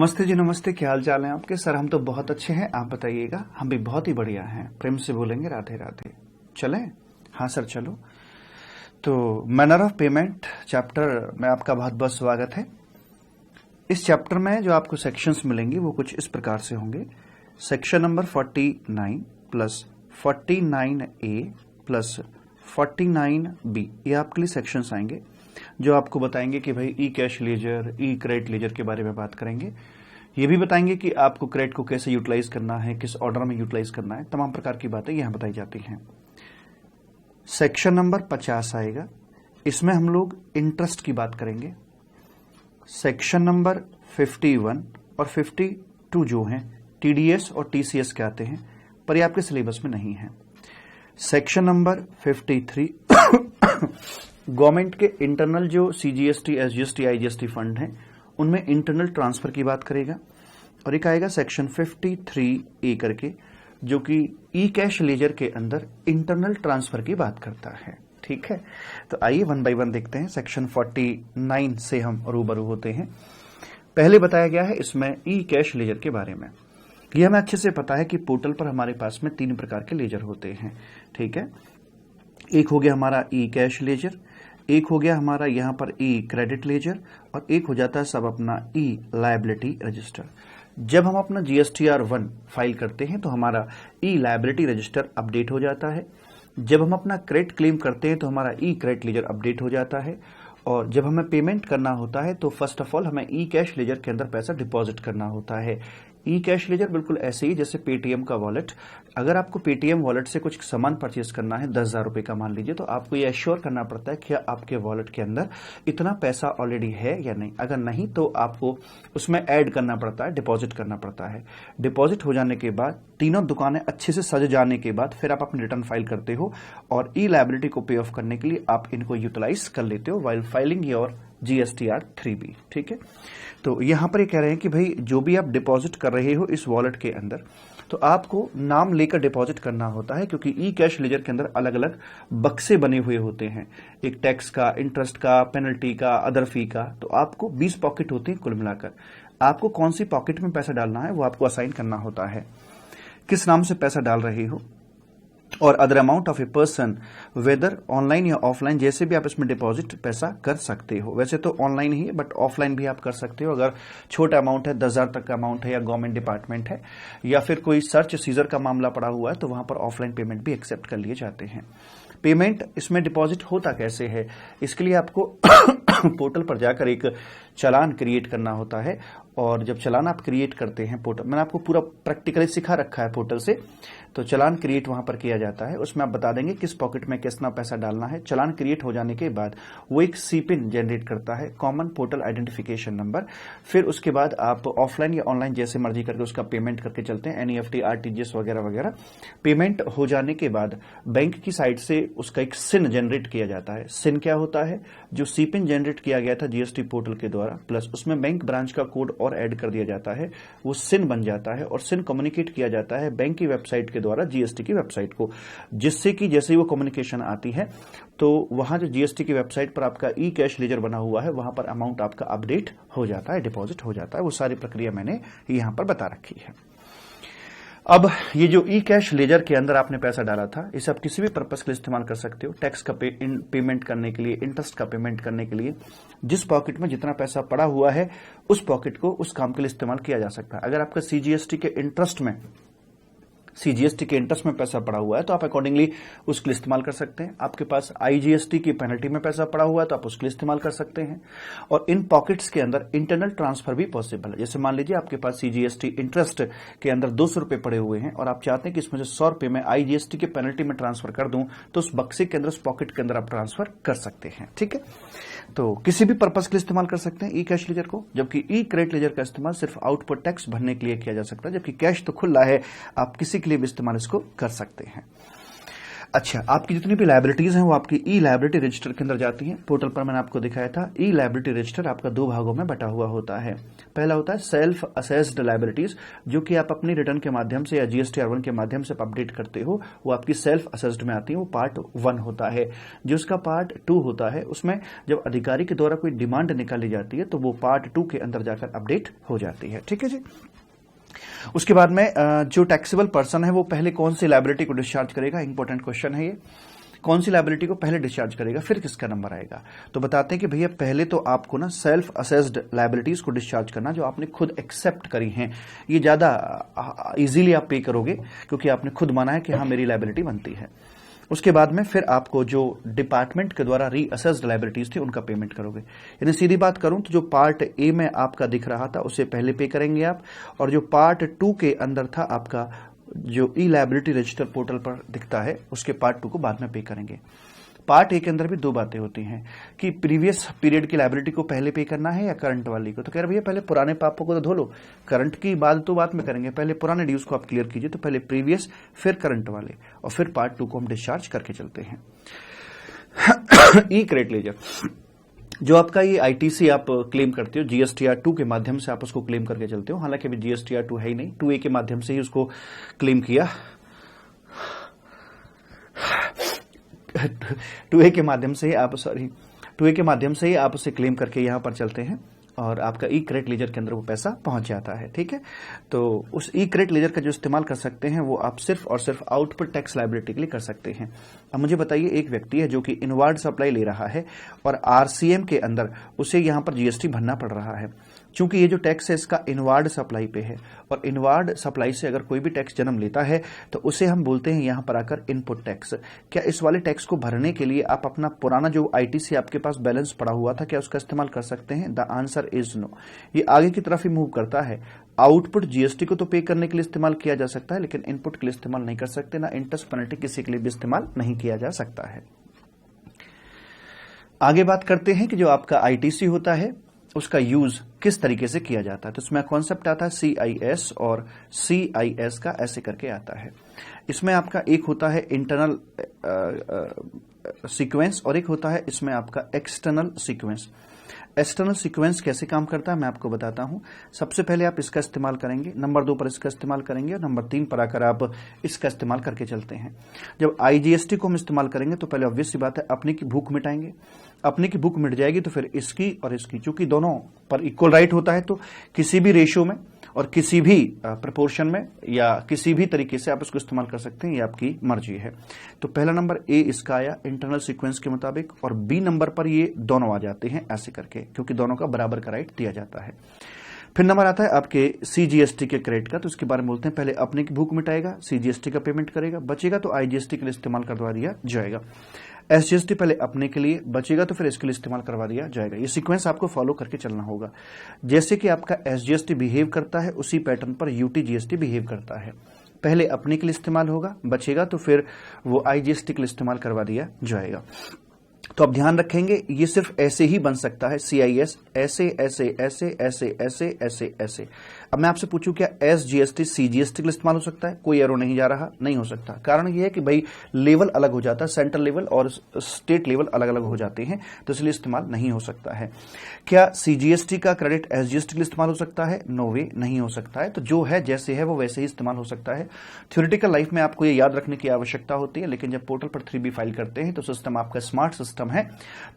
नमस्ते जी, नमस्ते। क्या हाल चाल है आपके? सर हम तो बहुत अच्छे हैं, आप बताइएगा। हम भी बहुत ही बढ़िया हैं। प्रेम से बोलेंगे राधे राधे। चलें? हाँ सर, चलो। तो मैनर ऑफ पेमेंट चैप्टर में आपका बहुत बहुत स्वागत है। इस चैप्टर में जो आपको सेक्शंस मिलेंगे वो कुछ इस प्रकार से होंगे। Section number 49 plus 49A plus 49B, ये आपके लिए सेक्शंस आएंगे जो आपको बताएंगे कि भाई ई कैश लेजर, ई क्रेडिट लेजर के बारे में बात करेंगे। ये भी बताएंगे कि आपको क्रेडिट को कैसे यूटिलाइज करना है, किस ऑर्डर में यूटिलाइज करना है, तमाम प्रकार की बातें यहां बताई जाती हैं। सेक्शन नंबर 50 आएगा, इसमें हम लोग इंटरेस्ट की बात करेंगे। सेक्शन नंबर 51 और 52 जो हैं टीडीएस और टीसीएस के आते हैं, पर ये आपके सिलेबस में नहीं है। सेक्शन नंबर 53 गवर्नमेंट के इंटरनल जो सीजीएसटी, एसजीएसटी, आईजीएसटी फंड हैं उनमें इंटरनल ट्रांसफर की बात करेगा। और एक आएगा सेक्शन 53A करके, जो कि ई कैश लेजर के अंदर इंटरनल ट्रांसफर की बात करता है। ठीक है, तो आइए वन बाय वन देखते हैं। सेक्शन 49 से हम रूबरू होते हैं। पहले बताया गया है इसमें ई कैश लेजर के बारे में। यह हमें अच्छे से पता है कि पोर्टल पर हमारे पास में 3 प्रकार के लेजर होते हैं। ठीक है, एक हो गया हमारा ई कैश लेजर, एक हो गया हमारा यहां पर ई क्रेडिट लेजर, और एक हो जाता है सब अपना ई लायबिलिटी रजिस्टर। जब हम अपना GSTR1 फाइल करते हैं तो हमारा ई लायबिलिटी रजिस्टर अपडेट हो जाता है। जब हम अपना क्रेडिट क्लेम करते हैं तो हमारा ई क्रेडिट लेजर अपडेट हो जाता है। और जब हमें पेमेंट करना होता है तो फर्स्ट ऑफ ऑल हमें ई कैश लेजर के अंदर पैसा डिपॉजिट करना होता है। ई कैश लेजर बिल्कुल ऐसे ही जैसे पेटीएम का वॉलेट। अगर आपको पेटीएम वॉलेट से कुछ सामान परचेज करना है 10,000 रुपए का मान लीजिए, तो आपको ये एश्योर करना पड़ता है कि आपके वॉलेट के अंदर इतना पैसा ऑलरेडी है या नहीं। अगर नहीं तो आपको उसमें ऐड करना पड़ता है, डिपॉजिट करना पड़ता है। डिपॉजिट हो जाने के बाद तीनों दुकानें अच्छे से सज जाने के बाद फिर आप अपनी रिटर्न फाइल करते हो और ई लायबिलिटी को पे ऑफ करने के लिए आप इनको यूटिलाइज कर लेते हो वाइल फाइलिंग योर GSTR3B। ठीक है, तो यहां पर ये कह रहे हैं कि भाई जो भी आप डिपॉजिट कर रहे हो इस वॉलेट के अंदर, तो आपको नाम लेकर डिपॉजिट करना होता है, क्योंकि ई कैश लेजर के अंदर अलग अलग बक्से बने हुए होते हैं। एक टैक्स का, इंटरेस्ट का, पेनल्टी का, अदर फी का। तो आपको 20 पॉकेट होते हैं कुल मिलाकर। आपको कौन सी पॉकेट में पैसा डालना है वो आपको असाइन करना होता है, किस नाम से पैसा डाल रहे हो, और other amount of a person, whether online या ऑफलाइन, जैसे भी आप इसमें डिपॉजिट पैसा कर सकते हो। वैसे तो ऑनलाइन ही है, बट ऑफलाइन भी आप कर सकते हो। अगर छोटा अमाउंट है, 10,000 तक का अमाउंट है, या गवर्नमेंट डिपार्टमेंट है, या फिर कोई सर्च सीजर का मामला पड़ा हुआ है, तो वहां पर ऑफलाइन पेमेंट भी एक्सेप्ट कर लिए जाते हैं। पेमेंट इसमें डिपॉजिट होता कैसे है, इसके लिए आपको पोर्टल पर जाकर एक चालान क्रिएट करना होता है। और जब चालान आप क्रिएट करते हैं पोर्टल, मैंने आपको पूरा प्रैक्टिकली सिखा रखा है पोर्टल से, तो चालान क्रिएट वहां पर किया जाता है। उसमें आप बता देंगे किस पॉकेट में कितना पैसा डालना है। चालान क्रिएट हो जाने के बाद वो एक सीपिन जनरेट करता है, कॉमन पोर्टल आइडेंटिफिकेशन नंबर। फिर उसके बाद आप ऑफलाइन या ऑनलाइन जैसे मर्जी करके उसका पेमेंट करके चलते हैं, NEFT, RTGS वगैरह वगैरह। पेमेंट हो जाने के बाद बैंक की साइड से उसका एक सिन जनरेट किया जाता है। सिन क्या होता है? जो सीपिन जनरेट किया गया था GST पोर्टल के द्वारा, प्लस उसमें बैंक ब्रांच का कोड और ऐड कर दिया जाता है, वो सिन बन जाता है। और सिन कम्युनिकेट किया जाता है बैंक की वेबसाइट के द्वारा GST की वेबसाइट को, जिससे कि जैसे ही वो कम्युनिकेशन आती है तो वहां जो GST की वेबसाइट पर आपका ई कैश लेजर बना हुआ है वहां पर अमाउंट आपका अपडेट हो जाता है, डिपॉजिट हो जाता है। वो सारी प्रक्रिया मैंने यहां पर बता रखी है। अब ये जो ई कैश लेजर के अंदर आपने पैसा डाला था, इसे आप किसी भी पर्पस के लिए इस्तेमाल कर सकते हो। टैक्स का पेमेंट करने के लिए, इंटरेस्ट का पेमेंट करने के लिए, जिस पॉकेट में जितना पैसा पड़ा हुआ है उस पॉकेट को उस काम के लिए इस्तेमाल किया जा सकता है। अगर आपका CGST के इंटरेस्ट में पैसा पड़ा हुआ है तो आप अकॉर्डिंगली उसके लिए इस्तेमाल कर सकते हैं। आपके पास IGST की पेनल्टी में पैसा पड़ा हुआ है तो आप उसके लिए इस्तेमाल कर सकते हैं। और इन पॉकेट्स के अंदर इंटरनल ट्रांसफर भी पॉसिबल है। जैसे मान लीजिए आपके पास CGST इंटरेस्ट के अंदर 200 रुपए पड़े हुए हैं और आप चाहते हैं कि इसमें से 100 रुपए में IGST की पेनल्टी में ट्रांसफर कर दूं, तो उस बक्से के अंदर, उस पॉकेट के अंदर आप ट्रांसफर कर सकते हैं। ठीक है, तो किसी भी पर्पस के लिए इस्तेमाल कर सकते हैं ई कैश लेजर को, जबकि ई क्रेडिट लेजर का इस्तेमाल सिर्फ आउटपुट टैक्स भरने के लिए किया जा सकता है, जबकि कैश तो खुला है, आप किसी के लिए भी इस्तेमाल इसको कर सकते हैं। अच्छा, आपकी जितनी भी लायबिलिटीज हैं वो आपकी ई लायबिलिटी रजिस्टर के अंदर जाती हैं। पोर्टल पर मैंने आपको दिखाया था ई लायबिलिटी रजिस्टर आपका दो भागों में बटा हुआ होता है। पहला होता है सेल्फ असेस्ड लायबिलिटीज, जो कि आप अपनी रिटर्न के माध्यम से या GST-R1 के माध्यम से अपडेट करते हो, वो आपकी सेल्फ असेस्ड में आती है, वो पार्ट 1 होता है। जो उसका पार्ट 2 होता है, उसमें जब अधिकारी के द्वारा कोई डिमांड निकाली जाती है तो वो पार्ट 2 के अंदर जाकर अपडेट हो जाती है। ठीक है जी। उसके बाद में जो टैक्सेबल पर्सन है वो पहले कौन सी लायबिलिटी को डिस्चार्ज करेगा, इंपॉर्टेंट क्वेश्चन है ये। कौन सी लायबिलिटी को पहले डिस्चार्ज करेगा, फिर किसका नंबर आएगा? तो बताते हैं कि भैया पहले तो आपको ना सेल्फ असेस्ड लायबिलिटीज को डिस्चार्ज करना, जो आपने खुद एक्सेप्ट करी हैं। ये ज्यादा इजीली आप पे करोगे क्योंकि आपने खुद माना है कि हाँ मेरी लायबिलिटी बनती है। उसके बाद में फिर आपको जो डिपार्टमेंट के द्वारा रीअसेस्ड लायबिलिटीज थी उनका पेमेंट करोगे। यानी सीधी बात करूं तो जो पार्ट ए में आपका दिख रहा था उसे पहले पे करेंगे आप, और जो पार्ट 2 के अंदर था आपका जो ई लायबिलिटी रजिस्टर पोर्टल पर दिखता है उसके पार्ट 2 को बाद में पे करेंगे। पार्ट ए के अंदर भी दो बातें होती हैं कि प्रीवियस पीरियड की लायबिलिटी को पहले पे करना है या करंट वाली को। तो कह रहे भैया पहले पुराने पापों को तो धो लो, करंट की बात तो बाद में करेंगे, पहले पुराने ड्यूज को आप क्लियर कीजिए। तो पहले प्रीवियस फिर करंट वाले और फिर पार्ट 2 को हम डिस्चार्ज करके चलते हैं। ई क्रेडिट लेजर, जो आपका ये ITC आप क्लेम करते हो GSTR2 के माध्यम से आप उसको क्लेम करके चलते हो। हालांकि अभी GSTR2 है ही नहीं, 2A के माध्यम से ही उसको क्लेम किया। 2A के माध्यम से ही आप 2A के माध्यम से ही आप उसे क्लेम करके यहां पर चलते हैं और आपका ई क्रेडिट लेजर के अंदर वो पैसा पहुंच जाता है। ठीक है, तो उस ई क्रेडिट लेजर का जो इस्तेमाल कर सकते हैं वो आप सिर्फ और सिर्फ आउटपुट टैक्स लायबिलिटी के लिए कर सकते हैं। अब मुझे बताइए, एक व्यक्ति है जो कि इनवार्ड सप्लाई ले रहा है और RCM के अंदर उसे यहां पर GST भरना पड़ रहा है। चूंकि ये जो टैक्स है इसका इनवार्ड सप्लाई पे है और इनवार्ड सप्लाई से अगर कोई भी टैक्स जन्म लेता है तो उसे हम बोलते हैं यहां पर आकर इनपुट टैक्स। क्या इस वाले टैक्स को भरने के लिए आप अपना पुराना जो ITC आपके पास बैलेंस पड़ा हुआ था, क्या उसका इस्तेमाल कर सकते हैं? The answer is no. ये आगे की तरफ ही मूव करता है। आउटपुट GST को तो पे करने के लिए इस्तेमाल किया जा सकता है, लेकिन इनपुट के लिए इस्तेमाल नहीं कर सकते। ना इंटरेस्ट पेनल्टी किसी के लिए भी इस्तेमाल नहीं किया जा सकता है। आगे बात करते हैं कि जो आपका ITC होता है उसका यूज किस तरीके से किया जाता है। तो इसमें कॉन्सेप्ट आता है CIS और CIS का ऐसे करके आता है। इसमें आपका एक होता है इंटरनल सीक्वेंस और एक होता है इसमें आपका एक्सटर्नल सीक्वेंस। एक्सटर्नल सीक्वेंस कैसे काम करता है मैं आपको बताता हूं। सबसे पहले आप इसका इस्तेमाल करेंगे, नंबर 2 पर इसका इस्तेमाल करेंगे और नंबर 3 पर आकर आप इसका इस्तेमाल करके चलते हैं। जब IGST को हम इस्तेमाल करेंगे तो पहले ऑब्वियस सी बात है अपने की भूख मिटाएंगे। अपने की भूख मिट जाएगी तो फिर इसकी और इसकी, चूंकि दोनों पर इक्वल राइट होता है तो किसी भी रेशियो में और किसी भी प्रपोर्शन में या किसी भी तरीके से आप इसको इस्तेमाल कर सकते हैं, ये आपकी मर्जी है। तो पहला नंबर ए इसका आया इंटरनल सीक्वेंस के मुताबिक और बी नंबर पर ये दोनों आ जाते हैं ऐसे करके, क्योंकि दोनों का बराबर का राइट दिया जाता है। फिर नंबर आता है आपके CGST के क्रेडिट का। तो इसके बारे में बोलते हैं, पहले अपने की भूख मिटाएगा, CGST का पेमेंट करेगा, बचेगा तो IGST के लिए इस्तेमाल करवा दिया जाएगा। SGST पहले अपने के लिए, बचेगा तो फिर इसके लिए इस्तेमाल करवा दिया जाएगा। ये सीक्वेंस आपको फॉलो करके चलना होगा। जैसे कि आपका SGST बिहेव करता है उसी पैटर्न पर UTGST बिहेव करता है। पहले अपने के लिए इस्तेमाल होगा, बचेगा तो फिर वो IGST के लिए इस्तेमाल करवा दिया जाएगा। तो आप ध्यान रखेंगे ये सिर्फ ऐसे ही बन सकता है, CIS ऐसे ऐसे ऐसे ऐसे ऐसे ऐसे ऐसे। अब मैं आपसे पूछूं क्या SGST CGST के लिए इस्तेमाल हो सकता है? कोई एरो नहीं जा रहा, नहीं हो सकता। कारण ये है कि भाई लेवल अलग हो जाता है, सेंट्रल लेवल और स्टेट लेवल अलग अलग हो जाते हैं, तो इसलिए इस्तेमाल नहीं हो सकता है। क्या CGST का क्रेडिट SGST के लिए इस्तेमाल हो सकता है? नो वे, नहीं हो सकता है। तो जो है जैसे है वो वैसे ही इस्तेमाल हो सकता है। थ्योरेटिकल लाइफ में आपको ये याद रखने की आवश्यकता होती है, लेकिन जब पोर्टल पर 3B फाइल करते हैं तो सिस्टम आपका स्मार्ट सिस्टम है,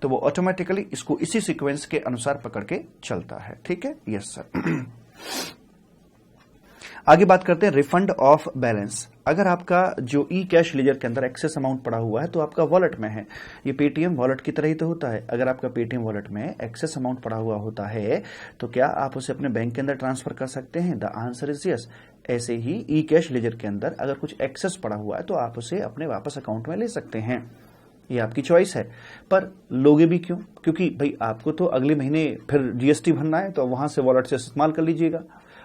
तो वो ऑटोमेटिकली इसको इसी सीक्वेंस के अनुसार पकड़ के चलता है। ठीक है, यस सर। आगे बात करते हैं रिफंड ऑफ बैलेंस। अगर आपका जो ई कैश लेजर के अंदर एक्सेस अमाउंट पड़ा हुआ है तो आपका वॉलेट में है, ये पेटीएम वॉलेट की तरह ही तो होता है। अगर आपका पेटीएम वॉलेट में एक्सेस अमाउंट पड़ा हुआ होता है तो क्या आप उसे अपने बैंक के अंदर ट्रांसफर कर सकते हैं? The answer is yes. ऐसे ही ई कैश लेजर के अंदर अगर कुछ एक्सेस पड़ा हुआ है तो आप उसे अपने वापस अकाउंट में ले सकते हैं, ये आपकी चॉइस है। पर लोगे भी क्यों? क्योंकि भाई आपको तो अगले महीने फिर GST भरना है, तो वहां से वॉलेट से इस्तेमाल कर लीजिएगा,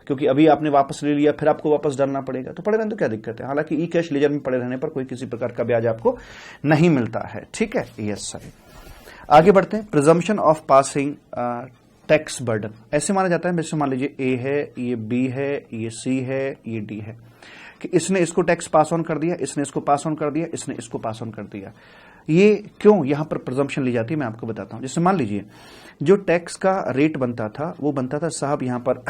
क्योंकि अभी आपने वापस ले लिया फिर आपको वापस डालना पड़ेगा, तो पड़े रहने तो क्या दिक्कत है। हालांकि ई कैश लेजर में पड़े रहने पर कोई किसी प्रकार का ब्याज आपको नहीं मिलता है। ठीक है, यस सर। आगे बढ़ते हैं, presumption of passing tax burden. ऐसे माना जाता है, जैसे मान लीजिए A है, ये B है, ये C है, ये D है। कि इसने इसको टैक्स पास ऑन कर दिया, इसने इसको पास ऑन कर दिया, इसने इसको पास ऑन कर दिया। ये क्यों यहां पर प्रिजम्पशन ली जाती है मैं आपको बताता हूं। जैसे मान लीजिए जो टैक्स का रेट बनता था वो बनता था साहब यहां पर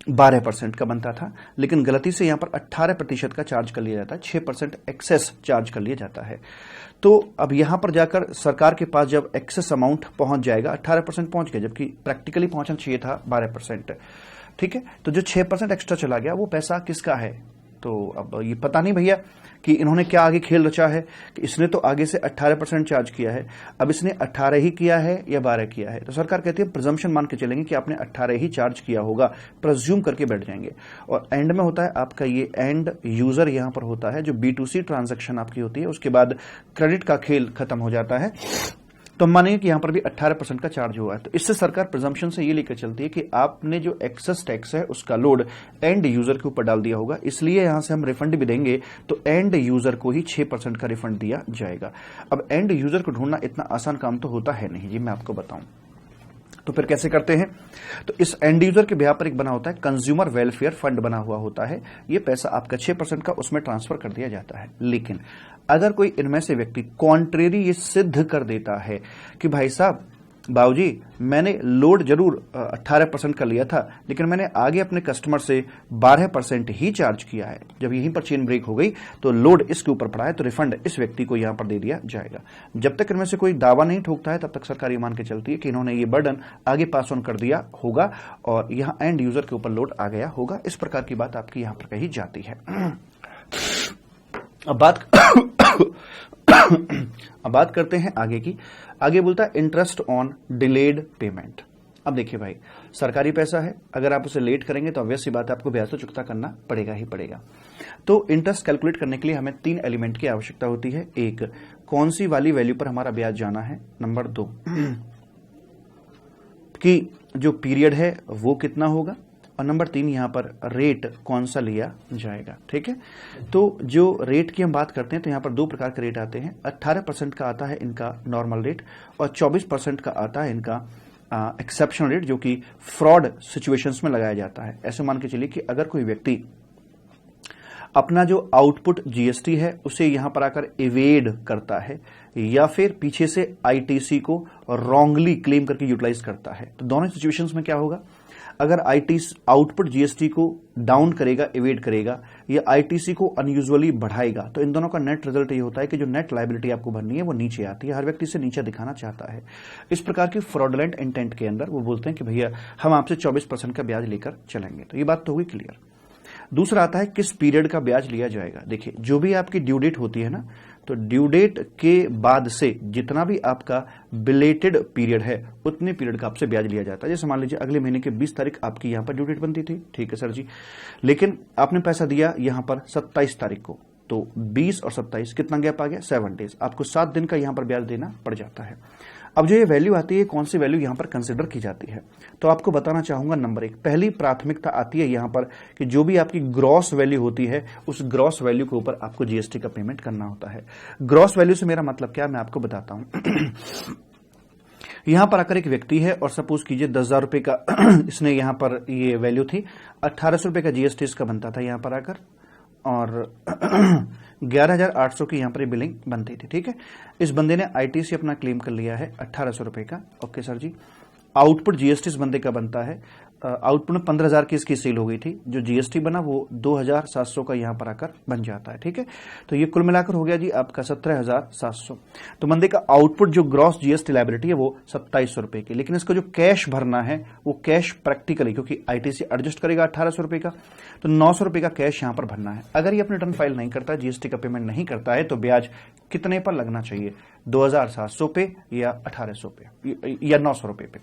12% का बनता था, लेकिन गलती से यहां पर 18% का चार्ज कर लिया जाता है, 6% एक्सेस चार्ज कर लिया जाता है। तो अब यहां पर जाकर सरकार के पास जब एक्सेस अमाउंट पहुंच जाएगा, 18% पहुंच गया, जबकि प्रैक्टिकली पहुंचना चाहिए था 12%, ठीक है। तो जो 6% एक्स्ट्रा चला गया वो पैसा किसका है? तो अब ये पता नहीं भैया कि इन्होंने क्या आगे खेल रचा है कि इसने तो आगे से 18% चार्ज किया है, अब इसने 18 ही किया है या 12 किया है। तो सरकार कहती है प्रिजम्पशन मान के चलेंगे कि आपने 18 ही चार्ज किया होगा, प्रेज्यूम करके बैठ जाएंगे। और एंड में होता है आपका ये एंड यूजर यहां पर होता है, जो B2C ट्रांजैक्शन आपकी होती है, उसके बाद क्रेडिट का खेल खत्म हो जाता है। तो मानिए कि यहां पर भी 18% का चार्ज हुआ है। तो इससे सरकार प्रिजम्पशन से ये लेकर चलती है कि आपने जो एक्सेस टैक्स है उसका लोड एंड यूजर के ऊपर डाल दिया होगा, इसलिए यहां से हम रिफंड भी देंगे तो एंड यूजर को ही 6% का रिफंड दिया जाएगा। अब एंड यूजर को ढूंढना इतना आसान काम तो होता है नहीं जी, मैं आपको बताऊं। तो फिर कैसे करते हैं? तो इस एंड यूजर के बिहाफ पर एक बना होता है कंज्यूमर वेलफेयर फंड बना हुआ होता है, ये पैसा आपका 6% का उसमें ट्रांसफर कर दिया जाता है। लेकिन अगर कोई इनमें से व्यक्ति कॉन्ट्रेरी ये सिद्ध कर देता है कि भाई साहब बाबूजी मैंने लोड जरूर 18% का लिया था, लेकिन मैंने आगे अपने कस्टमर से 12% ही चार्ज किया है, जब यहीं पर चेन ब्रेक हो गई तो लोड इसके ऊपर पड़ा है, तो रिफंड इस व्यक्ति को यहां पर दे दिया जाएगा। जब तक इनमें से कोई दावा नहीं ठोकता है तब तक सरकार ये मान के चलती है कि इन्होंने ये बर्डन आगे पास ऑन कर दिया होगा और यहां एंड यूजर के ऊपर लोड आ गया होगा। इस प्रकार की बात आपकी यहां पर कही जाती है। अब बात करते हैं आगे की। आगे बोलता है इंटरेस्ट ऑन डिलेड पेमेंट। अब देखिए भाई, सरकारी पैसा है, अगर आप उसे लेट करेंगे तो ऑब्वियस सी बात है आपको ब्याज तो चुकता करना पड़ेगा ही पड़ेगा। तो इंटरेस्ट कैलकुलेट करने के लिए हमें 3 एलिमेंट की आवश्यकता होती है। एक, कौन सी वाली वैल्यू पर हमारा ब्याज जाना है। नंबर 2 कि जो पीरियड है वो कितना होगा। और नंबर 3 यहां पर रेट कौन सा लिया जाएगा। ठीक है, तो जो रेट की हम बात करते हैं तो यहां पर 2 प्रकार के रेट आते हैं। 18% का आता है इनका नॉर्मल रेट और 24% का आता है इनका एक्सेप्शनल रेट, जो कि फ्रॉड सिचुएशंस में लगाया जाता है। ऐसे मान के चलिए कि अगर कोई व्यक्ति अपना जो आउटपुट जीएसटी है उसे यहां पर आकर इवेड करता है या फिर पीछे से आईटीसी को रॉन्गली क्लेम करके यूटिलाइज करता है, तो दोनों सिचुएशंस में क्या होगा, अगर आईटीसी आउटपुट जीएसटी को डाउन करेगा, इवेड करेगा, या आईटीसी को अनयूजुअली बढ़ाएगा, तो इन दोनों का नेट रिजल्ट ये होता है कि जो नेट लायबिलिटी आपको भरनी है वो नीचे आती है। हर व्यक्ति से नीचे दिखाना चाहता है। इस प्रकार की फ्रॉडलेंट इंटेंट के अंदर वो बोलते हैं कि भैया हम आपसे 24% का ब्याज लेकर चलेंगे। तो ये बात तो हुई क्लियर। दूसरा आता है किस पीरियड का ब्याज लिया जाएगा। देखिए, जो भी आपकी ड्यू डेट होती है ना, तो ड्यू डेट के बाद से जितना भी आपका बिलेटेड पीरियड है उतने पीरियड का आपसे ब्याज लिया जाता है। जैसे मान लीजिए अगले महीने के 20 तारीख आपकी यहां पर ड्यू डेट बनती थी, ठीक है सर जी, लेकिन आपने पैसा दिया यहां पर 27 तारीख को, तो 20 और 27 कितना गैप आ गया, 7 डेज, आपको 7 दिन का यहां पर ब्याज देना पड़ जाता है। अब जो ये वैल्यू आती है, कौन सी वैल्यू यहां पर कंसिडर की जाती है, तो आपको बताना चाहूंगा। नंबर 1, पहली प्राथमिकता आती है यहां पर कि जो भी आपकी ग्रॉस वैल्यू होती है उस ग्रॉस वैल्यू के ऊपर आपको जीएसटी का पेमेंट करना होता है। ग्रॉस वैल्यू से मेरा मतलब क्या, मैं आपको बताता हूं। यहां पर आकर एक व्यक्ति है और सपोज कीजिए 10,000 रुपए का इसने यहां पर ये वैल्यू थी, 1800 रुपए का जीएसटी इसका बनता था यहां पर आकर, और 11,800 की यहां पर बिलिंग बनती थी। ठीक है, इस बंदे ने आईटीसी अपना क्लेम कर लिया है 1800 रुपए का। ओके सर जी, आउटपुट जीएसटी इस बंदे का बनता है, आउटपुट में 15,000 की इसकी सेल हो गई थी, जो जीएसटी बना वो 2,700 का यहां पर आकर बन जाता है। ठीक है, तो ये कुल मिलाकर हो गया जी आपका 17,700। तो बंदे का आउटपुट जो ग्रॉस जीएसटी लायबिलिटी है वो 2700 रुपए की, लेकिन इसका जो कैश भरना है वो कैश प्रैक्टिकली, क्योंकि आईटीसी एडजस्ट करेगा 1800 रुपए का, तो 900 रुपए का कैश यहां पर भरना है। अगर ये अपने रिटर्न फाइल नहीं करता है, जीएसटी का पेमेंट नहीं करता है, तो ब्याज कितने पर लगना चाहिए, 2,700 पे या 1800 पे या 900 रुपए पे।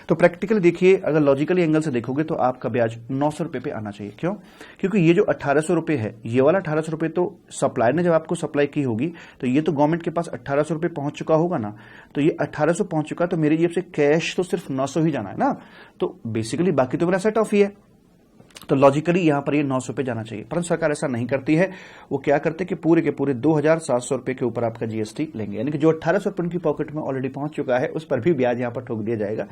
तो प्रैक्टिकली देखिए, अगर लॉजिकली एंगल से देखोगे तो आपका ब्याज 900 रुपए पे आना चाहिए। क्यों? क्योंकि ये जो 1800 रुपए है, ये वाला 1800 रुपए तो सप्लायर ने जब आपको सप्लाई की होगी तो ये तो गवर्नमेंट के पास 1800 रुपए पहुंच चुका होगा ना, तो ये 1800 पहुंच चुका, तो मेरी जेब से कैश तो सिर्फ 900 ही जाना है ना, तो बेसिकली बाकी तो मेरा सेट ऑफ ही है। तो लॉजिकली यहां पर ये 900 पे जाना चाहिए, परंतु सरकार ऐसा नहीं करती है। वो क्या करते कि पूरे के पूरे 2700 रुपए के ऊपर आपका जीएसटी लेंगे, यानी कि जो 1800 रुपए उनकी पॉकेट में ऑलरेडी पहुंच चुका है उस पर भी ब्याज यहां पर ठोक दिया जाएगा।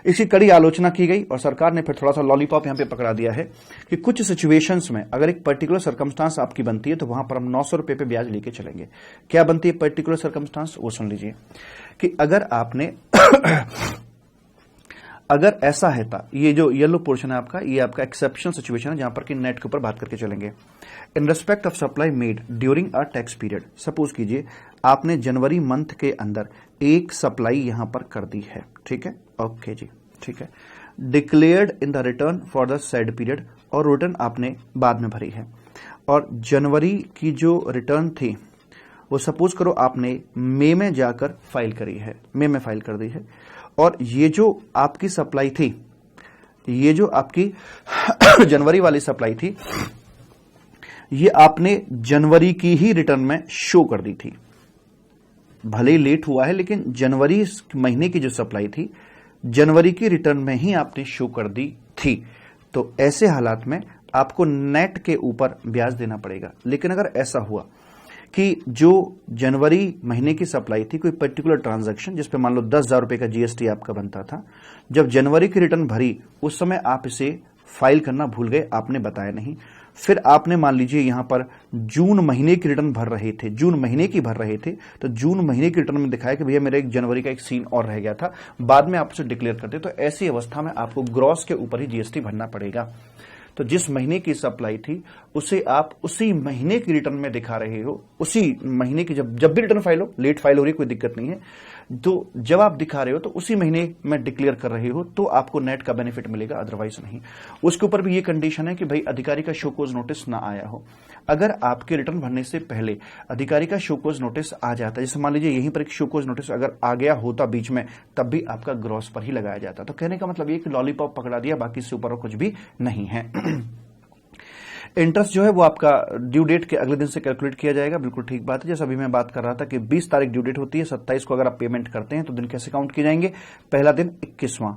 इसकी कड़ी आलोचना की गई और सरकार ने फिर थोड़ा सा लॉलीपॉप यहां पे पकड़ा दिया है कि कुछ सिचुएशंस में अगर एक पर्टिकुलर सर्कमस्टांस आपकी बनती है तो वहां पर हम 900 रुपए पे ब्याज लेके चलेंगे। क्या बनती है पर्टिकुलर सर्कमस्टांस, वो सुन लीजिए कि अगर आपने अगर ऐसा है था, ये जो येलो पोर्शन है आपका, ये आपका एक्सेप्शनल सिचुएशन है जहां पर कि नेट के ऊपर बात करके चलेंगे। In respect of supply made during a tax period, suppose कीजिए आपने जनवरी मंथ के अंदर एक सप्लाई यहां पर कर दी है, ठीक है, ओके जी, ठीक है, declared in the return for the said period, और रिटर्न आपने बाद में भरी है, और जनवरी की जो रिटर्न थी वो सपोज करो आपने मई में जाकर फाइल करी है, मई में फाइल कर दी है, और ये जो आपकी सप्लाई थी, ये जो आपकी जनवरी वाली सप्लाई थी, ये आपने जनवरी की ही रिटर्न में शो कर दी थी। भले ही लेट हुआ है लेकिन जनवरी महीने की जो सप्लाई थी जनवरी की रिटर्न में ही आपने शो कर दी थी। तो ऐसे हालात में आपको नेट के ऊपर ब्याज देना पड़ेगा। लेकिन अगर ऐसा हुआ कि जो जनवरी महीने की सप्लाई थी, कोई पर्टिकुलर ट्रांजैक्शन जिस पे मान लो 10,000 रुपए का जीएसटी आपका बनता था, जब जनवरी की रिटर्न भरी उस समय आप इसे फाइल करना भूल गए, आपने बताया नहीं, फिर आपने मान लीजिए यहां पर जून महीने की रिटर्न भर रहे थे, जून महीने की भर रहे थे, तो जून महीने की रिटर्न में दिखाया कि भैया मेरा एक जनवरी का एक सीन और रह गया था, बाद में आप उसे डिक्लेयर करते, तो ऐसी अवस्था में आपको ग्रॉस के ऊपर ही जीएसटी भरना पड़ेगा। तो जिस महीने की सप्लाई थी उसे आप उसी महीने की रिटर्न में दिखा रहे हो, उसी महीने की जब भी रिटर्न फाइल हो, लेट फाइल हो रही कोई दिक्कत नहीं है, तो जब आप दिखा रहे हो तो उसी महीने में डिक्लेयर कर रहे हो तो आपको नेट का बेनिफिट मिलेगा, अदरवाइज नहीं। उसके ऊपर भी ये कंडीशन है कि भाई अधिकारी का शोकोज नोटिस ना आया हो। अगर आपके रिटर्न भरने से पहले अधिकारी का शोकोज नोटिस आ जाता है, जैसे मान लीजिए यहीं पर एक शोकोज नोटिस अगर आ गया होता बीच में, तब भी आपका ग्रॉस पर ही लगाया जाता। तो कहने का मतलब ये कि लॉलीपॉप पकड़ा दिया, बाकी इससे ऊपर कुछ भी नहीं है। इंटरेस्ट जो है वो आपका ड्यू डेट के अगले दिन से कैलकुलेट किया जाएगा, बिल्कुल ठीक बात है। जैसे अभी मैं बात कर रहा था कि 20 तारीख ड्यू डेट होती है, 27 को अगर आप पेमेंट करते हैं तो दिन कैसे काउंट किए जाएंगे, पहला दिन 21वां,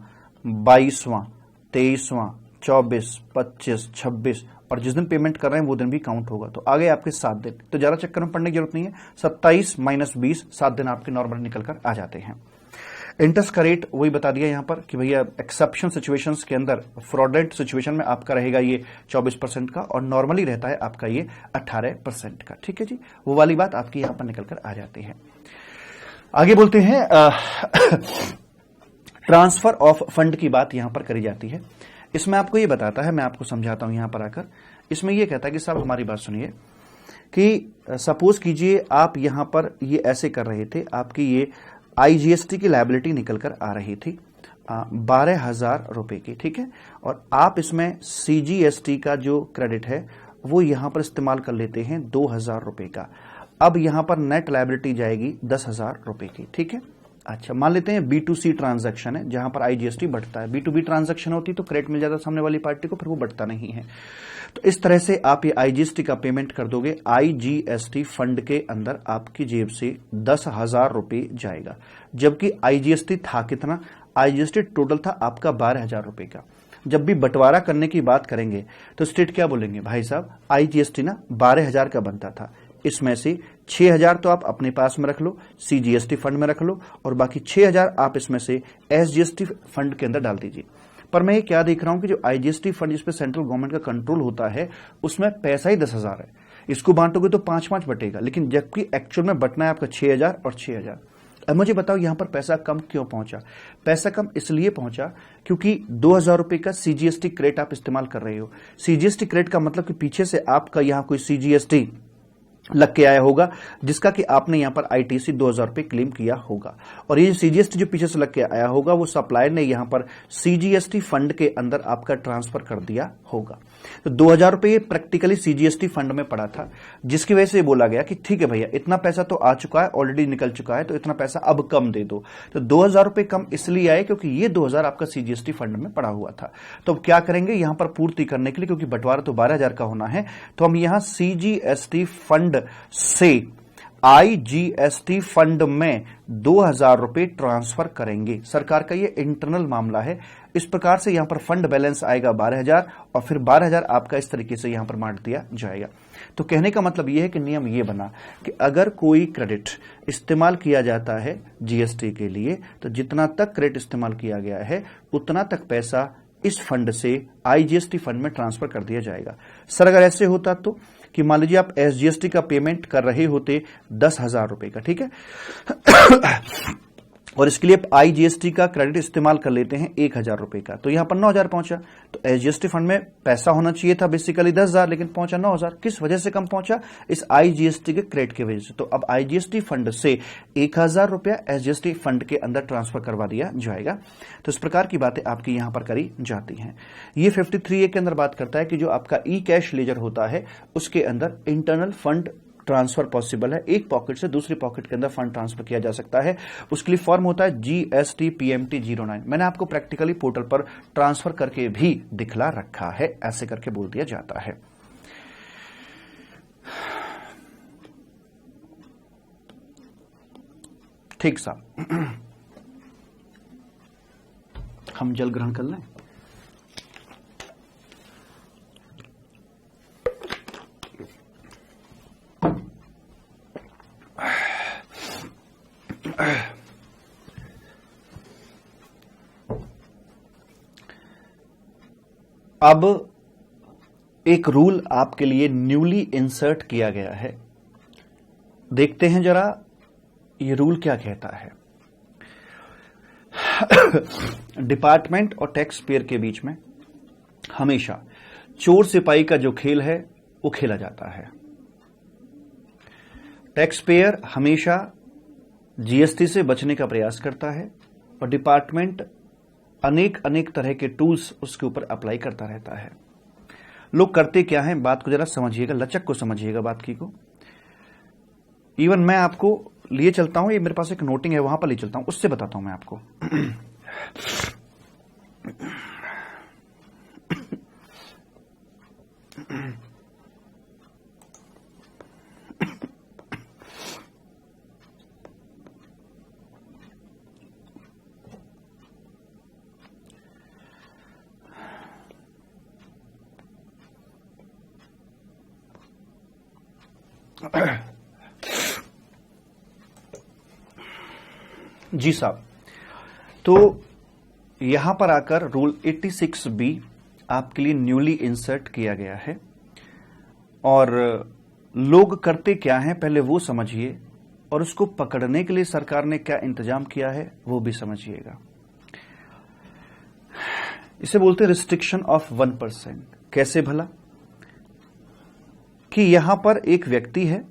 22वां, 23वां, 24, 25, 26, और जिस दिन पेमेंट कर रहे हैं वो दिन भी काउंट होगा। तो आगे आपके 7 दिन, तो ज्यादा चक्कर में पड़ने की जरूरत नहीं है, 27 - 20, 7 दिन आपके नॉर्मल निकल कर आ जाते हैं। इंटरेस्ट का रेट वही बता दिया यहां पर कि भैया एक्सेप्शन सिचुएशंस के अंदर, फ्रॉडेंट सिचुएशन में आपका रहेगा ये 24% का, और नॉर्मली रहता है आपका ये 18% का, ठीक है जी। वो वाली बात आपकी यहां पर निकल कर आ जाती है। आगे बोलते हैं ट्रांसफर ऑफ फंड की बात यहां पर करी जाती है। इसमें आपको ये बताता है, मैं आपको समझाता हूं यहां पर आकर। इसमें यह कहता है कि साहब हमारी बात सुनिए कि सपोज कीजिए आप यहां पर ये ऐसे कर रहे थे, आपकी ये आईजीएसटी की लायबिलिटी निकल कर आ रही थी 12,000 रुपए की, ठीक है, और आप इसमें सीजीएसटी का जो क्रेडिट है वो यहां पर इस्तेमाल कर लेते हैं 2,000 रुपए का। अब यहां पर नेट लायबिलिटी जाएगी 10,000 रुपए की, ठीक है। अच्छा, मान लेते हैं B2C ट्रांजैक्शन है जहां पर आईजीएसटी बढ़ता है, B2B ट्रांजैक्शन होती तो क्रेडिट मिल जाता सामने वाली पार्टी को, फिर वो बढ़ता नहीं है। तो इस तरह से आप ये आईजीएसटी का पेमेंट कर दोगे, आईजीएसटी फंड के अंदर आपकी जेब से 10,000 रुपए जाएगा, जबकि आईजीएसटी था कितना, आईजीएसटी टोटल था आपका 12,000 रुपए का। जब भी बंटवारा करने की बात करेंगे तो स्टेट क्या बोलेंगे, भाई साहब आईजीएसटी ना 12,000 का बनता था, इसमें से 6,000 तो आप अपने पास में रख लो, सीजीएसटी फंड में रख लो, और बाकी 6,000 आप इसमें से एसजीएसटी फंड के अंदर डाल दीजिए। पर मैं ये क्या देख रहा हूं कि जो आईजीएसटी फंड जिसपे सेंट्रल गवर्नमेंट का कंट्रोल होता है उसमें पैसा ही 10,000 है, इसको बांटोगे तो 5-5 बटेगा, लेकिन जबकि एक्चुअल में बटना है आपका 6,000 और 6,000। अब मुझे बताओ यहां पर पैसा कम क्यों पहुंचा। पैसा कम इसलिए पहुंचा क्योंकि 2,000 रुपए का सीजीएसटी क्रेडिट आप इस्तेमाल कर रहे हो। सीजीएसटी क्रेडिट का मतलब कि पीछे से आपका यहां कोई सीजीएसटी लग के आया होगा जिसका कि आपने यहां पर आईटीसी 2,000 रुपए क्लेम किया होगा, और ये सीजीएसटी जो पीछे से लग के आया होगा वो सप्लायर ने यहां पर सीजीएसटी फंड के अंदर आपका ट्रांसफर कर दिया होगा। तो 2,000 रुपए प्रैक्टिकली सीजीएसटी फंड में पड़ा था, जिसकी वजह से बोला गया कि ठीक है भैया इतना पैसा तो आ चुका है, ऑलरेडी निकल चुका है, तो इतना पैसा अब कम दे दो। तो 2,000 रुपए कम इसलिए आए क्योंकि ये 2,000 आपका सीजीएसटी फंड में पड़ा हुआ था। तो अब क्या करेंगे यहां पर पूर्ति करने के लिए, क्योंकि बंटवारा तो 12,000 का होना है, तो हम यहां सीजीएसटी फंड से IGST फंड में 2000 रुपए ट्रांसफर करेंगे। सरकार का ये इंटरनल मामला है। इस प्रकार से यहां पर फंड बैलेंस आएगा 12,000 और फिर 12,000 आपका इस तरीके से यहां पर बांट दिया जाएगा। तो कहने का मतलब यह है कि नियम ये बना कि अगर कोई क्रेडिट इस्तेमाल किया जाता है जीएसटी के लिए, तो जितना तक क्रेडिट इस्तेमाल किया गया है उतना तक पैसा इस फंड से IGST फंड में ट्रांसफर कर दिया जाएगा। सर अगर ऐसे होता तो कि मान लीजिए आप SGST का पेमेंट कर रहे होते 10,000 रुपए का, ठीक है, और इसके लिए IGST का क्रेडिट इस्तेमाल कर लेते हैं 1,000 रुपए का, तो यहां पर 9,000 पहुंचा। तो SGST फंड में पैसा होना चाहिए था बेसिकली 10,000, लेकिन पहुंचा 9,000। किस वजह से कम पहुंचा? इस IGST के क्रेडिट की वजह से। तो अब IGST फंड से 1,000 रुपया SGST फंड के अंदर ट्रांसफर करवा दिया जाएगा। तो इस प्रकार की बातें आपकी यहां पर करी जाती हैं। ये 53A के अंदर बात करता है कि जो आपका ई कैश लेजर होता है उसके अंदर इंटरनल फंड ट्रांसफर पॉसिबल है। एक पॉकेट से दूसरी पॉकेट के अंदर फंड ट्रांसफर किया जा सकता है। उसके लिए फॉर्म होता है GST PMT 09। मैंने आपको प्रैक्टिकली पोर्टल पर ट्रांसफर करके भी दिखला रखा है। ऐसे करके बोल दिया जाता है। ठीक साहब, हम जल ग्रहण कर लें। अब एक रूल आपके लिए न्यूली इंसर्ट किया गया है। देखते हैं जरा ये रूल क्या कहता है। डिपार्टमेंट और टैक्स पेयर के बीच में हमेशा चोर सिपाही का जो खेल है वो खेला जाता है। टैक्स पेयर हमेशा जीएसटी से बचने का प्रयास करता है और डिपार्टमेंट अनेक तरह के टूल्स उसके ऊपर अप्लाई करता रहता है। लोग करते क्या हैं, बात को जरा समझिएगा, लचक को समझिएगा बात की को। इवन मैं आपको लिए चलता हूं, ये मेरे पास एक नोटिंग है, वहां पर ले चलता हूं, उससे बताता हूं मैं आपको। जी साहब, तो यहां पर आकर रूल 86B आपके लिए न्यूली इंसर्ट किया गया है। और लोग करते क्या हैं पहले वो समझिए, और उसको पकड़ने के लिए सरकार ने क्या इंतजाम किया है वो भी समझिएगा। इसे बोलते हैं रिस्ट्रिक्शन ऑफ 1%। कैसे भला? कि यहां पर एक व्यक्ति है,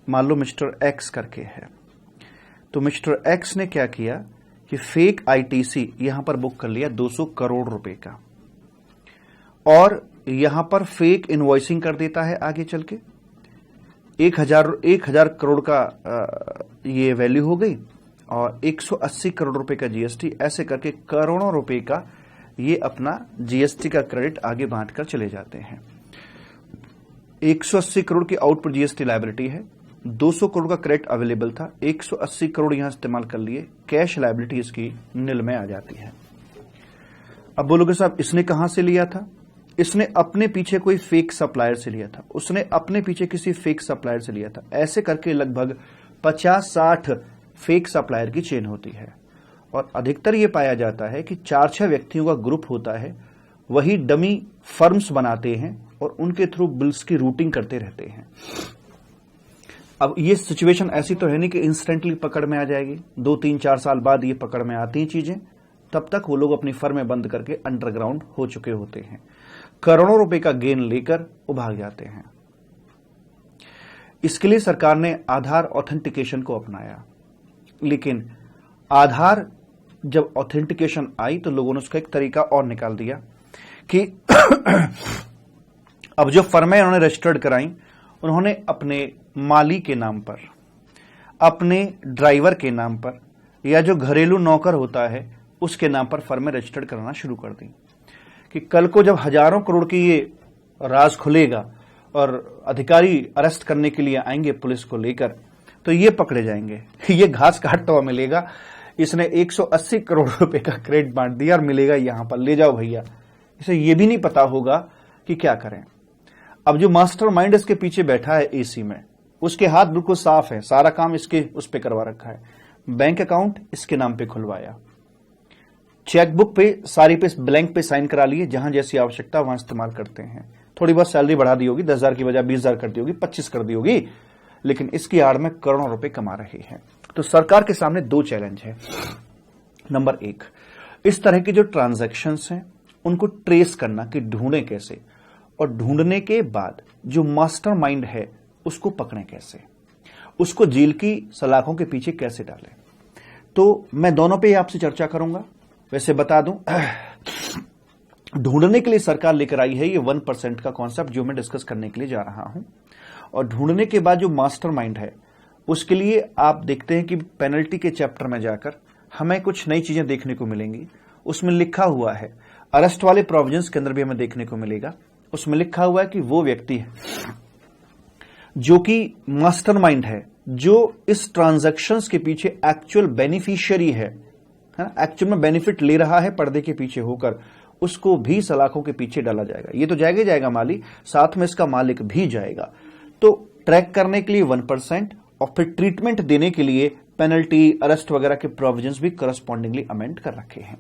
मान लो मिस्टर एक्स करके है, तो मिस्टर एक्स ने क्या किया कि फेक आईटीसी यहां पर बुक कर लिया 200 करोड़ रुपए का, और यहां पर फेक इनवॉइसिंग कर देता है आगे चल के। 1,000 करोड़ का ये वैल्यू हो गई और 180 करोड़ रुपए का जीएसटी, ऐसे करके करोड़ों रुपए का ये अपना जीएसटी का क्रेडिट आगे बांटकर चले जाते हैं। 180 करोड़ की आउटपुट जीएसटी लायबिलिटी है, 200 करोड़ का क्रेडिट अवेलेबल था, 180 करोड़ यहां इस्तेमाल कर लिए, कैश लायबिलिटी इसकी नील में आ जाती है। अब बोलोगे साहब इसने कहां से लिया था? इसने अपने पीछे कोई फेक सप्लायर से लिया था, उसने अपने पीछे किसी फेक सप्लायर से लिया था। ऐसे करके लगभग 50-60 फेक सप्लायर की चेन होती है, और अधिकतर यह पाया जाता है कि 4-6 व्यक्तियों का ग्रुप होता है, वही डमी फर्म्स बनाते हैं और उनके थ्रू बिल्स की रूटिंग करते रहते हैं। अब ये सिचुएशन ऐसी तो है नहीं कि इंस्टेंटली पकड़ में आ जाएगी, 2-3-4 साल बाद ये पकड़ में आती हैं चीजें, तब तक वो लोग अपनी फर्में बंद करके अंडरग्राउंड हो चुके होते हैं, करोड़ों रुपए का गेन लेकर वो भाग जाते हैं। इसके लिए सरकार ने आधार ऑथेंटिकेशन को अपनाया, लेकिन आधार जब ऑथेंटिकेशन आई तो लोगों ने उसका एक तरीका और निकाल दिया कि अब जो फर्में उन्होंने रजिस्टर्ड कराई, उन्होंने अपने माली के नाम पर, अपने ड्राइवर के नाम पर, या जो घरेलू नौकर होता है उसके नाम पर फर्में रजिस्टर्ड कराना शुरू कर दी, कि कल को जब हजारों करोड़ की ये राज खुलेगा और अधिकारी अरेस्ट करने के लिए आएंगे पुलिस को लेकर, तो ये पकड़े जाएंगे। ये घास काटता हुआ मिलेगा, इसने 180 करोड़ रुपए का क्रेडिट बांट दिया और मिलेगा यहां पर, ले जाओ भैया। इसे ये भी नहीं पता होगा कि क्या करें। अब जो मास्टरमाइंड इसके पीछे बैठा है एसी में, उसके हाथ बिल्कुल साफ है, सारा काम इसके उस पे करवा रखा है। बैंक अकाउंट इसके नाम पे खुलवाया, चेकबुक पे सारी पे ब्लैंक पे साइन करा लिए, जहां जैसी आवश्यकता वहां इस्तेमाल करते हैं। थोड़ी बहुत सैलरी बढ़ा दी होगी, 10,000 की बजाय 20,000 कर दी होगी, 25 कर दी होगी, लेकिन इसकी आड़ में करोड़ों रुपए कमा रहे हैं। तो सरकार के सामने दो चैलेंज है। नंबर 1, इस तरह के जो ट्रांजैक्शंस हैं उनको ट्रेस करना कि ढूंढे कैसे, और ढूंढने के बाद जो मास्टरमाइंड है उसको पकड़े कैसे, उसको जेल की सलाखों के पीछे कैसे डालें। तो मैं दोनों पे आपसे चर्चा करूंगा। वैसे बता दूं, ढूंढने के लिए सरकार लेकर आई है ये 1% का कॉन्सेप्ट, जो मैं डिस्कस करने के लिए जा रहा हूं। और ढूंढने के बाद जो मास्टरमाइंड है उसके लिए आप देखते हैं कि पेनल्टी के चैप्टर में जाकर हमें कुछ नई चीजें देखने को मिलेंगी। उसमें लिखा हुआ है, अरेस्ट वाले प्रोविजंस के अंदर भी हमें देखने को मिलेगा, उसमें लिखा हुआ है कि वो व्यक्ति है जो कि मास्टरमाइंड है, जो इस ट्रांजैक्शंस के पीछे एक्चुअल बेनिफिशियरी है, एक्चुअल में बेनिफिट ले रहा है पर्दे के पीछे होकर, उसको भी सलाखों के पीछे डाला जाएगा। ये तो जाएगा ही जाएगा माली, साथ में इसका मालिक भी जाएगा। तो ट्रैक करने के लिए 1% और फिर ट्रीटमेंट देने के लिए पेनल्टी, अरेस्ट वगैरह के प्रोविजंस भी करस्पॉन्डिंगली अमेंड कर रखे हैं।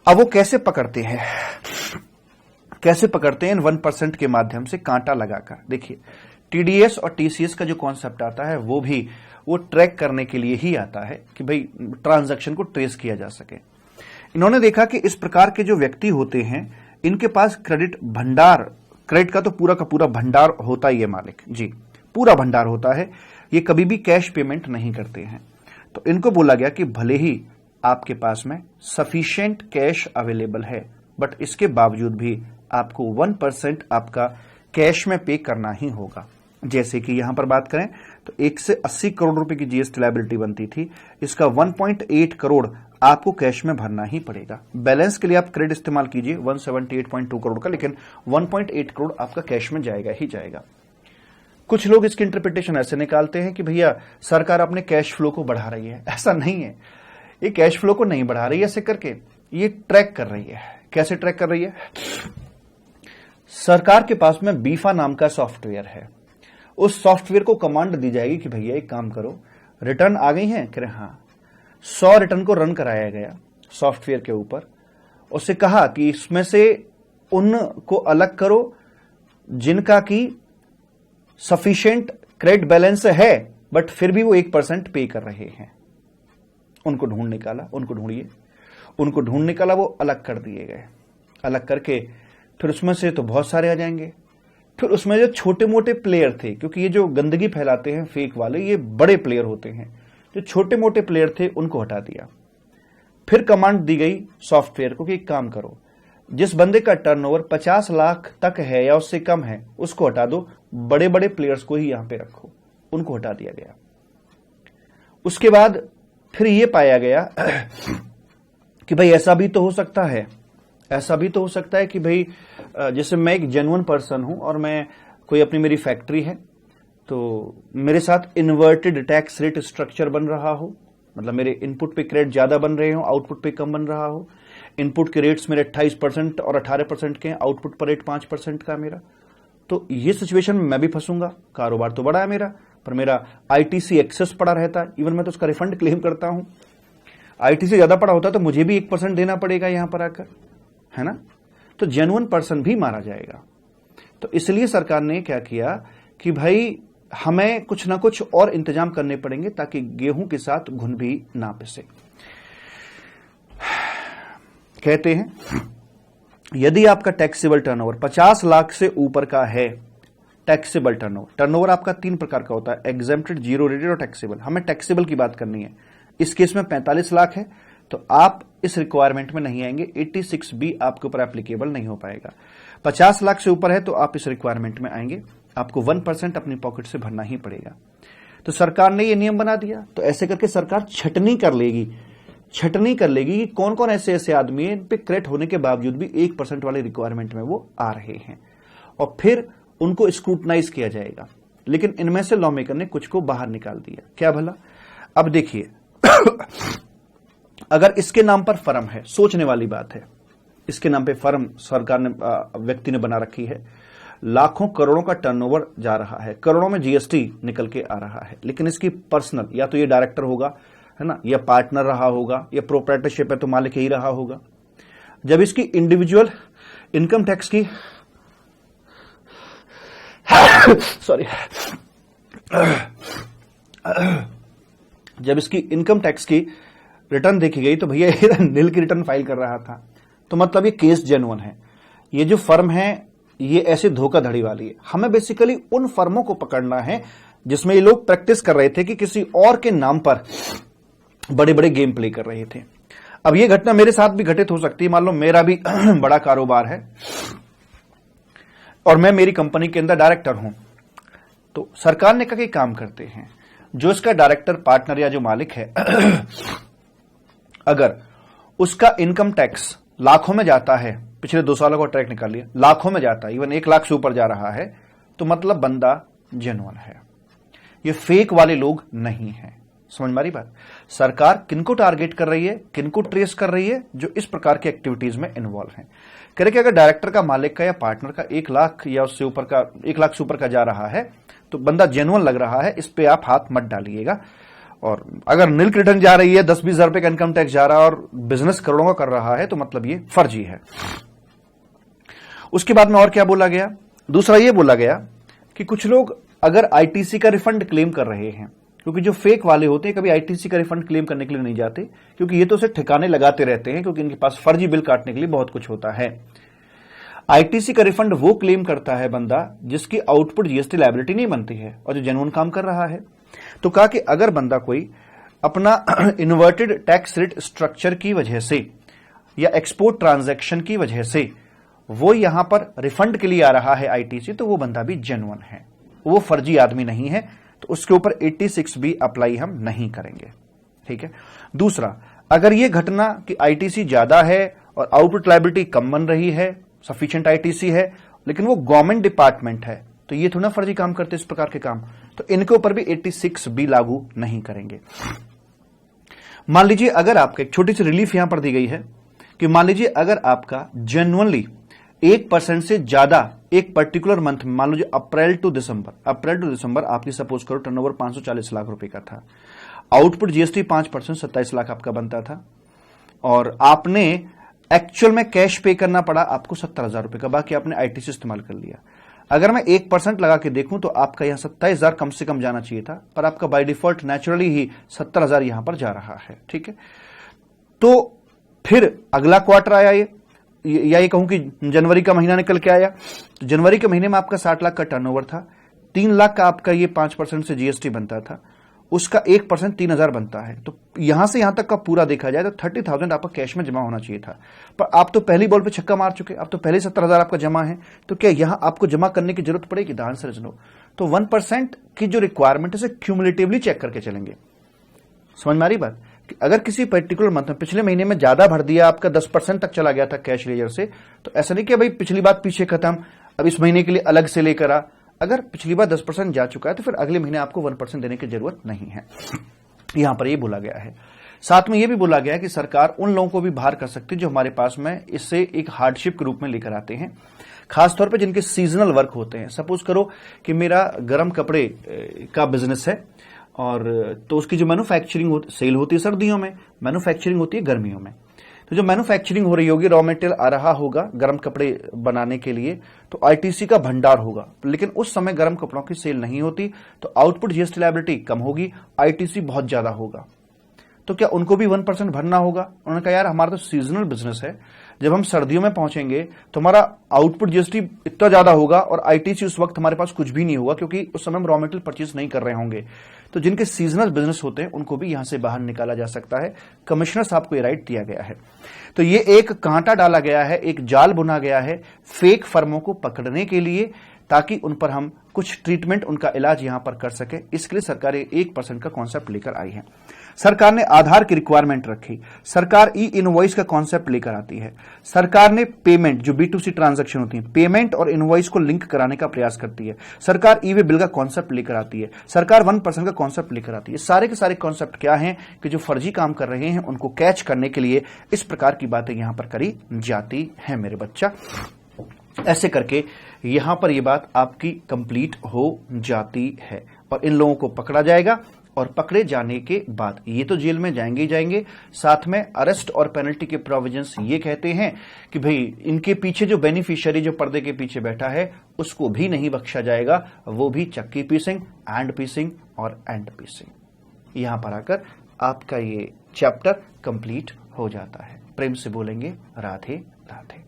अब वो कैसे पकड़ते हैं, कैसे पकड़ते हैं? 1% के माध्यम से कांटा लगाकर। देखिए, टीडीएस और टीसीएस का जो कॉन्सेप्ट आता है वो ट्रैक करने के लिए ही आता है कि भाई ट्रांजैक्शन को ट्रेस किया जा सके। इन्होंने देखा कि इस प्रकार के जो व्यक्ति होते हैं इनके पास क्रेडिट भंडार, क्रेडिट का तो पूरा का पूरा भंडार होता ही है मालिक जी, पूरा भंडार होता है। ये कभी भी कैश पेमेंट नहीं करते हैं। तो इनको बोला गया कि भले ही आपके पास में सफिशिएंट कैश अवेलेबल है, बट इसके बावजूद भी आपको 1% आपका कैश में पे करना ही होगा। जैसे कि यहां पर बात करें तो 1 से 80 करोड़ रुपए की जीएसटी लायबिलिटी बनती थी, इसका 1.8 करोड़ आपको कैश में भरना ही पड़ेगा। बैलेंस के लिए आप क्रेडिट इस्तेमाल कीजिए 178.2 करोड़ का, लेकिन 1.8 करोड़ आपका कैश में जाएगा ही जाएगा। कुछ लोग इसकी इंटरप्रिटेशन ऐसे निकालते हैं कि भैया सरकार अपने कैश फ्लो को बढ़ा रही है। ऐसा नहीं है, ये कैश फ्लो को नहीं बढ़ा रही है ऐसे करके, ये ट्रैक कर रही है। कैसे ट्रैक कर रही है? सरकार के पास में बीफा नाम का सॉफ्टवेयर है, उस सॉफ्टवेयर को कमांड दी जाएगी कि भैया एक काम करो, रिटर्न आ गई हैं? कह रहे हाँ। 100 रिटर्न को रन कराया गया सॉफ्टवेयर के ऊपर, उससे कहा कि इसमें से उनको अलग करो जिनका की सफिशिएंट क्रेडिट बैलेंस है बट फिर भी वो 1% पे कर रहे हैं। उनको ढूंढ निकाला, उनको ढूंढ निकाला, वो अलग कर दिए गए। अलग करके फिर उसमें से तो बहुत सारे आ जाएंगे। फिर उसमें जो छोटे मोटे प्लेयर थे, क्योंकि ये जो गंदगी फैलाते हैं फेक वाले, ये बड़े प्लेयर होते हैं, जो छोटे मोटे प्लेयर थे उनको हटा दिया। फिर कमांड दी गई सॉफ्टवेयर को कि एक काम करो, जिस बंदे का टर्नओवर 50 लाख तक है या उससे कम है उसको हटा दो, बड़े बड़े प्लेयर्स को ही यहां पे रखो। उनको हटा दिया गया। उसके बाद फिर यह पाया गया कि भाई ऐसा भी तो हो सकता है, ऐसा भी तो हो सकता है कि भाई जैसे मैं एक जेन्युइन पर्सन हूं और मैं कोई अपनी मेरी फैक्ट्री है, तो मेरे साथ इन्वर्टेड टैक्स रेट स्ट्रक्चर बन रहा हो, मतलब मेरे इनपुट पे क्रेडिट ज्यादा बन रहे हो, आउटपुट पे कम बन रहा हो। इनपुट के रेट्स मेरे 28% और 18% के हैं, आउटपुट पर रेट 5% का मेरा। तो ये सिचुएशन में मैं भी फंसूंगा। कारोबार तो बड़ा है मेरा, पर मेरा आईटीसी एक्सेस पड़ा रहता है, इवन मैं तो उसका रिफंड क्लेम करता हूं। आईटीसी ज्यादा पड़ा होता तो मुझे भी 1% देना पड़ेगा यहां पर आकर, है ना? तो जेन्युइन पर्सन भी मारा जाएगा। तो इसलिए सरकार ने क्या किया कि भाई हमें कुछ ना कुछ और इंतजाम करने पड़ेंगे ताकि गेहूं के साथ घुन भी ना पिसे। कहते हैं यदि आपका टैक्सेबल टर्नओवर 50 लाख से ऊपर का है, टैक्सेबल टर्नओवर आपका 3 प्रकार का होता है, एग्जेम्प्टेड, जीरो रेटेड और टैक्सेबल। हमें टैक्सेबल की बात करनी है। इस केस में 45 लाख है तो आप इस रिक्वायरमेंट में नहीं आएंगे, 86B आपके ऊपर एप्लीकेबल नहीं हो पाएगा। 50 लाख से ऊपर है तो आप इस रिक्वायरमेंट में आएंगे, आपको 1% अपनी पॉकेट से भरना ही पड़ेगा। तो सरकार ने यह नियम बना दिया। तो ऐसे करके सरकार छटनी कर लेगी कि कौन कौन ऐसे आदमी है इन पे क्रेडिट होने के बावजूद भी 1% वाले रिक्वायरमेंट में वो आ रहे हैं, और फिर उनको स्क्रूटनाइज किया जाएगा लेकिन इनमें से लॉ मेकर ने कुछ को बाहर निकाल दिया। क्या भला? अब देखिए अगर इसके नाम पर फर्म है, सोचने वाली बात है, इसके नाम पे फर्म सरकार ने व्यक्ति ने बना रखी है, लाखों करोड़ों का टर्नओवर जा रहा है, करोड़ों में जीएसटी निकल के आ रहा है, लेकिन इसकी पर्सनल, या तो ये डायरेक्टर होगा, है ना, या पार्टनर रहा होगा, या प्रोप्राइटरशिप है तो मालिक यही रहा होगा। जब इसकी इंडिविजुअल इनकम टैक्स की सॉरी जब इसकी इनकम टैक्स की रिटर्न देखी गई तो भैया ये नील की रिटर्न फाइल कर रहा था, तो मतलब ये केस जेन्युइन है। ये जो फर्म है ये ऐसे धोखाधड़ी वाली है। हमें बेसिकली उन फर्मों को पकड़ना है जिसमें ये लोग प्रैक्टिस कर रहे थे कि किसी और के नाम पर बड़े बड़े गेम प्ले कर रहे थे। अब ये घटना मेरे साथ भी घटित हो सकती है। मान लो मेरा भी बड़ा कारोबार है और मैं मेरी कंपनी के अंदर डायरेक्टर हूं, तो सरकार ने कहा कि काम करते हैं, जो इसका डायरेक्टर, पार्टनर या जो मालिक है अगर उसका इनकम टैक्स लाखों में जाता है, पिछले 2 सालों का ट्रैक निकाल लिया, लाखों में जाता है, इवन 1 लाख से ऊपर जा रहा है, तो मतलब बंदा जेन्युइन है, ये फेक वाले लोग नहीं है। समझ मारी बात? सरकार किनको टारगेट कर रही है, किनको ट्रेस कर रही है? जो इस प्रकार की एक्टिविटीज में इन्वॉल्व हैं। कह रहे कि अगर डायरेक्टर का, मालिक का या पार्टनर का 1 लाख या उससे ऊपर का, 1 लाख से ऊपर का जा रहा है तो बंदा जेन्युइन लग रहा है, इस पे आप हाथ मत डालिएगा। और अगर नील रिटर्न जा रही है, 10-20 हजार रुपए का इनकम टैक्स जा रहा है और बिजनेस करोड़ों का कर रहा है, तो मतलब ये फर्जी है। उसके बाद में और क्या बोला गया? दूसरा ये बोला गया कि कुछ लोग अगर आईटीसी का रिफंड क्लेम कर रहे हैं, क्योंकि जो फेक वाले होते हैं कभी आईटीसी का रिफंड क्लेम करने के लिए नहीं जाते, क्योंकि ये तो उसे ठिकाने लगाते रहते हैं, क्योंकि इनके पास फर्जी बिल काटने के लिए बहुत कुछ होता है। आईटीसी का रिफंड वो क्लेम करता है बंदा जिसकी आउटपुट जीएसटी लायबिलिटी नहीं बनती है और जो जेन्युइन काम कर रहा है। तो कहा कि अगर बंदा कोई अपना इन्वर्टेड टैक्स रेट स्ट्रक्चर की वजह से या एक्सपोर्ट ट्रांजैक्शन की वजह से वो यहां पर रिफंड के लिए आ रहा है आईटीसी, तो वो बंदा भी जेन्युइन है, वो फर्जी आदमी नहीं है, तो उसके ऊपर 86B अप्लाई हम नहीं करेंगे। ठीक है। दूसरा, अगर ये घटना कि आईटीसी ज्यादा है और आउटपुट लायबिलिटी कम बन रही है, सफिशिएंट आईटीसी है, लेकिन वो गवर्नमेंट डिपार्टमेंट है, तो ये थोड़ा फर्जी काम करते इस प्रकार के काम, तो इनके ऊपर भी 86B लागू नहीं करेंगे। मान लीजिए अगर आपका, एक छोटी सी रिलीफ यहां पर दी गई है कि मान लीजिए अगर आपका जेन्युइनली 1% से ज्यादा एक पर्टिकुलर मंथ में, मान लीजिए अप्रैल टू दिसंबर आपकी सपोज करो टर्नओवर 540 लाख रुपए का था, आउटपुट जीएसटी 5% 27 लाख आपका बनता था, और आपने एक्चुअल में कैश पे करना पड़ा आपको 70,000 रुपए का, बाकी आपने आईटीसी इस्तेमाल कर लिया। अगर मैं 1% लगा के देखूं तो आपका यहां 27,000 कम से कम जाना चाहिए था, पर आपका बाय डिफॉल्ट नेचुरली ही 70,000 यहां पर जा रहा है। ठीक है। तो फिर अगला क्वार्टर आया, या ये कहूं कि जनवरी का महीना निकल के आया, तो जनवरी के महीने में आपका 60 लाख का टर्नओवर था, 3 लाख का आपका ये 5% से जीएसटी बनता था, उसका 1% 3,000 बनता है, तो यहां से यहां तक का पूरा देखा जाए तो 30,000 आपका कैश में जमा होना चाहिए था, पर आप तो पहली बॉल पे छक्का मार चुके, अब तो पहले 70,000 आपका जमा है, तो क्या यहां आपको जमा करने की जरूरत पड़ेगी? The answer is no. तो 1% की जो रिक्वायरमेंट है उसे क्यूमुलेटिवली चेक करके चलेंगे। समझ में आ रही बात? कि अगर किसी पर्टिकुलर मंथ में पिछले महीने में ज्यादा भर दिया, आपका 10% तक चला गया था कैश लेजर से, तो ऐसा नहीं कि भाई पिछली बात पीछे खत्म, अब इस महीने के लिए अलग से लेकर आ। अगर पिछली बार 10% जा चुका है तो फिर अगले महीने आपको 1% देने की जरूरत नहीं है। यहां पर ये बोला गया है। साथ में यह भी बोला गया है कि सरकार उन लोगों को भी बाहर कर सकती है जो हमारे पास में इससे एक हार्डशिप के रूप में लेकर आते हैं, खासतौर पर जिनके सीजनल वर्क होते हैं। सपोज करो कि मेरा गर्म कपड़े का बिजनेस है, और तो उसकी जो मैन्युफैक्चरिंग सेल होती है सर्दियों में, मैन्युफैक्चरिंग होती है गर्मियों में। तो जो मैन्युफैक्चरिंग हो रही होगी, रॉ मटेरियल आ रहा होगा गर्म कपड़े बनाने के लिए, तो आईटीसी का भंडार होगा, लेकिन उस समय गर्म कपड़ों की सेल नहीं होती, तो आउटपुट जीएसटी लायबिलिटी कम होगी, आईटीसी बहुत ज्यादा होगा। तो क्या उनको भी 1% भरना होगा? उन्होंने कहा यार हमारा तो सीजनल बिजनेस है, जब हम सर्दियों में पहुंचेंगे तो हमारा आउटपुट जीएसटी इतना ज्यादा होगा और आईटीसी उस वक्त हमारे पास कुछ भी नहीं होगा, क्योंकि उस समय हम रॉ मटेरियल परचेज नहीं कर रहे होंगे। तो जिनके सीजनल बिजनेस होते हैं उनको भी यहां से बाहर निकाला जा सकता है। कमिश्नर साहब को यह राइट दिया गया है। तो ये एक कांटा डाला गया है, एक जाल बुना गया है फेक फर्मों को पकड़ने के लिए, ताकि उन पर हम कुछ ट्रीटमेंट, उनका इलाज यहां पर कर सके। इसके लिए सरकार 1% का कॉन्सेप्ट लेकर आई है। सरकार ने आधार की रिक्वायरमेंट रखी, सरकार ई इनवॉइस का कॉन्सेप्ट लेकर आती है, सरकार ने पेमेंट जो B2C ट्रांजैक्शन होती है, पेमेंट और इनवॉइस को लिंक कराने का प्रयास करती है, सरकार ई वे बिल का कॉन्सेप्ट लेकर आती है, सरकार 1% का कॉन्सेप्ट लेकर आती है। सारे के सारे कॉन्सेप्ट क्या हैं कि जो फर्जी काम कर रहे हैं उनको कैच करने के लिए इस प्रकार की बातें यहां पर करी जाती है मेरे बच्चा। ऐसे करके यहां पर यह बात आपकी कंप्लीट हो जाती है और इन लोगों को पकड़ा जाएगा और पकड़े जाने के बाद ये तो जेल में जाएंगे ही जाएंगे, साथ में अरेस्ट और पेनल्टी के प्रोविजंस ये कहते हैं कि भाई इनके पीछे जो बेनिफिशियरी जो पर्दे के पीछे बैठा है उसको भी नहीं बख्शा जाएगा, वो भी चक्की पीसिंग, एंड पीसिंग और एंड पीसिंग। यहां पर आकर आपका ये चैप्टर कंप्लीट हो जाता है। प्रेम से बोलेंगे राधे राधे।